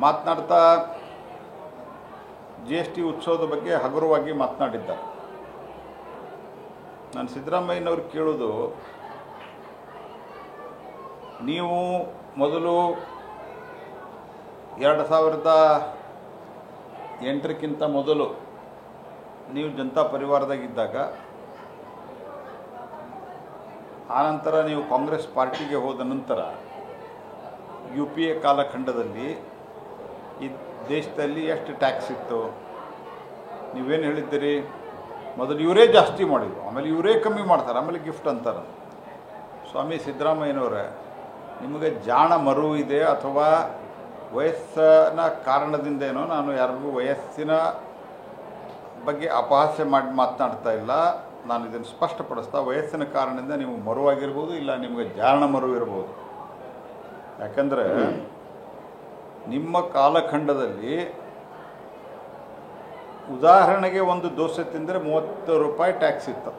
ಮಾತನಾಡ್ತಾ GST ಉತ್ಸವದ ಬಗ್ಗೆ ಹಗುರವಾಗಿ ಮಾತನಾಡಿದ್ದಾರೆ. ನಾನು ಸಿದ್ದರಾಮಯ್ಯನವರು ಕೇಳೋದು, ನೀವು ಮೊದಲು 2008ಕ್ಕಿಂತ ಮೊದಲು ನೀವು ಜನತಾ ಪರಿವಾರದಾಗಿದ್ದಾಗ, ಆನಂತರ ನೀವು ಕಾಂಗ್ರೆಸ್ ಪಾರ್ಟಿಗೆ ಹೋದ ನಂತರ UPA ಕಾಲಖಂಡದಲ್ಲಿ ಈ ದೇಶದಲ್ಲಿ ಎಷ್ಟು ಟ್ಯಾಕ್ಸ್ ಇತ್ತು? ನೀವೇನು ಹೇಳಿದ್ದೀರಿ? ಮೊದಲು ಇವರೇ ಜಾಸ್ತಿ ಮಾಡಿದ್ರು, ಆಮೇಲೆ ಇವರೇ ಕಮ್ಮಿ ಮಾಡ್ತಾರೆ, ಆಮೇಲೆ ಗಿಫ್ಟ್ ಅಂತಾರೆ. ಸ್ವಾಮಿ ಸಿದ್ದರಾಮಯ್ಯನವರೇ, ನಿಮಗೆ ಜಾಣ ಮರು ಇದೆ ಅಥವಾ ವಯಸ್ಸಿನ ಕಾರಣದಿಂದೇನೋ? ನಾನು ಯಾರಿಗೂ ವಯಸ್ಸಿನ ಬಗ್ಗೆ ಅಪಹಾಸ್ಯ ಮಾಡಿ ಮಾತನಾಡ್ತಾ ಇಲ್ಲ. ನಾನು ಇದನ್ನು ಸ್ಪಷ್ಟಪಡಿಸ್ತಾ, ವಯಸ್ಸಿನ ಕಾರಣದಿಂದ ನೀವು ಮರುವಾಗಿರ್ಬೋದು, ಇಲ್ಲ ನಿಮಗೆ ಜಾಣ ಮರು ಇರ್ಬೋದು. ಯಾಕಂದರೆ ನಿಮ್ಮ ಕಾಲಖಂಡದಲ್ಲಿ ಉದಾಹರಣೆಗೆ ಒಂದು ದೋಸೆ ತಿಂದರೆ 30 ರೂಪಾಯಿ ಟ್ಯಾಕ್ಸ್ ಇತ್ತು.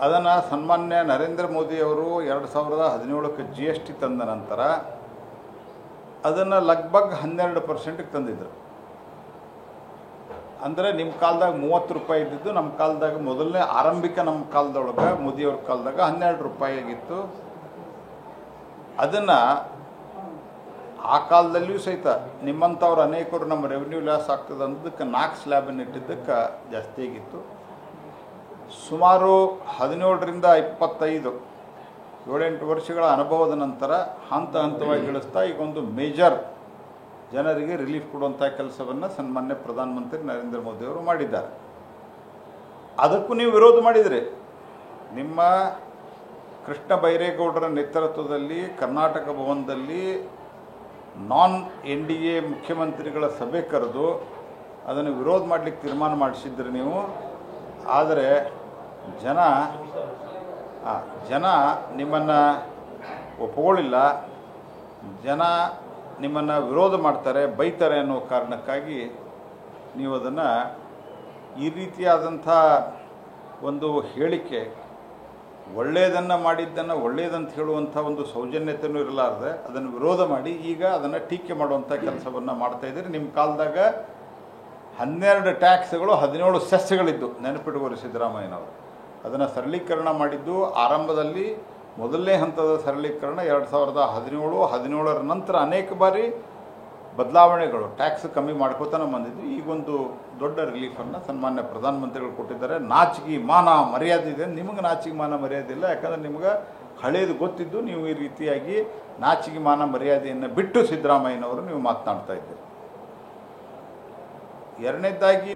ಅದನ್ನು ಸನ್ಮಾನ್ಯ ನರೇಂದ್ರ ಮೋದಿಯವರು 2017ಕ್ಕೆ GST ತಂದ ನಂತರ ಅದನ್ನು ಲಗ್ಭಗ್ 12%ಗೆ ತಂದಿದ್ದರು. ಅಂದರೆ ನಿಮ್ಮ ಕಾಲದಾಗ 30 ರೂಪಾಯಿ ಇದ್ದಿದ್ದು, ನಮ್ಮ ಕಾಲದಾಗ ಮೊದಲನೇ ಆರಂಭಿಕ ನಮ್ಮ ಕಾಲದೊಳಗೆ ಮೋದಿಯವ್ರ ಕಾಲದಾಗ 12 ರೂಪಾಯಿ ಆಗಿತ್ತು. ಅದನ್ನು ಆ ಕಾಲದಲ್ಲಿಯೂ ಸಹಿತ ನಿಮ್ಮಂಥವ್ರು ಅನೇಕರು ನಮ್ಮ ರೆವಿನ್ಯೂ ಲಾಸ್ ಆಗ್ತದೆ ಅನ್ನೋದಕ್ಕೆ 4 ಸ್ಲ್ಯಾಬನ್ನು ಇಟ್ಟಿದ್ದಕ್ಕೆ ಜಾಸ್ತಿ ಆಗಿತ್ತು. ಸುಮಾರು 17ರಿಂದ 25 7-8 ವರ್ಷಗಳ ಅನುಭವದ ನಂತರ ಹಂತ ಹಂತವಾಗಿ ಇಳಿಸ್ತಾ ಈಗೊಂದು ಮೇಜರ್ ಜನರಿಗೆ ರಿಲೀಫ್ ಕೊಡುವಂಥ ಕೆಲಸವನ್ನು ಸನ್ಮಾನ್ಯ ಪ್ರಧಾನಮಂತ್ರಿ ನರೇಂದ್ರ ಮೋದಿಯವರು ಮಾಡಿದ್ದಾರೆ. ಅದಕ್ಕೂ ನೀವು ವಿರೋಧ ಮಾಡಿದಿರಿ. ನಿಮ್ಮ ಕೃಷ್ಣ ಬೈರೇಗೌಡರ ನೇತೃತ್ವದಲ್ಲಿ ಕರ್ನಾಟಕ ಭವನದಲ್ಲಿ NDA ಮುಖ್ಯಮಂತ್ರಿಗಳ ಸಭೆ ಕರೆದು ಅದನ್ನು ವಿರೋಧ ಮಾಡಲಿಕ್ಕೆ ತೀರ್ಮಾನ ಮಾಡಿಸಿದ್ರಿ ನೀವು. ಆದರೆ ಜನ ನಿಮ್ಮನ್ನು ಒಪ್ಪಿಕೊಳ್ಳಿಲ್ಲ. ಜನ ನಿಮ್ಮನ್ನು ವಿರೋಧ ಮಾಡ್ತಾರೆ, ಬೈತಾರೆ ಅನ್ನೋ ಕಾರಣಕ್ಕಾಗಿ ನೀವು ಅದನ್ನು ಈ ರೀತಿಯಾದಂಥ ಒಂದು ಹೇಳಿಕೆ, ಒಳ್ಳೆಯದನ್ನು ಮಾಡಿದ್ದನ್ನು ಒಳ್ಳೆಯದಂತ ಹೇಳುವಂಥ ಒಂದು ಸೌಜನ್ಯತೆಯೂ ಇರಲಾರದೆ ಅದನ್ನು ವಿರೋಧ ಮಾಡಿ ಈಗ ಅದನ್ನು ಟೀಕೆ ಮಾಡುವಂಥ ಕೆಲಸವನ್ನು ಮಾಡ್ತಾಯಿದ್ದೀರಿ. ನಿಮ್ಮ ಕಾಲದಾಗ 12 ಟ್ಯಾಕ್ಸ್ಗಳು 17 ಸೆಸ್ಗಳಿದ್ದು, ನೆನಪಿಟ್ಕೋರಿ ಸಿದ್ದರಾಮಯ್ಯನವರು. ಅದನ್ನು ಸರಳೀಕರಣ ಮಾಡಿದ್ದು ಆರಂಭದಲ್ಲಿ ಮೊದಲನೇ ಹಂತದ ಸರಳೀಕರಣ 2017 ನಂತರ ಅನೇಕ ಬಾರಿ ಬದಲಾವಣೆಗಳು, ಟ್ಯಾಕ್ಸ್ ಕಮ್ಮಿ ಮಾಡ್ಕೋತಾನೆ ಬಂದಿದ್ದು. ಈಗೊಂದು ದೊಡ್ಡ ರಿಲೀಫನ್ನು ಸನ್ಮಾನ್ಯ ಪ್ರಧಾನಮಂತ್ರಿಗಳು ಕೊಟ್ಟಿದ್ದಾರೆ. ನಾಚಿಕೆ ಮಾನ ಮರ್ಯಾದೆ ಇದೆ, ನಿಮಗೆ ನಾಚಿಕೆ ಮಾನ ಮರ್ಯಾದೆ ಇಲ್ಲ. ಯಾಕಂದರೆ ನಿಮಗೆ ಹಳೇದು ಗೊತ್ತಿದ್ದು ನೀವು ಈ ರೀತಿಯಾಗಿ ನಾಚಿಕೆ ಮಾನ ಮರ್ಯಾದೆಯನ್ನು ಬಿಟ್ಟು ಸಿದ್ದರಾಮಯ್ಯನವರು ನೀವು ಮಾತನಾಡ್ತಾ ಇದ್ದೀರಿ. ಎರಡನೇದಾಗಿ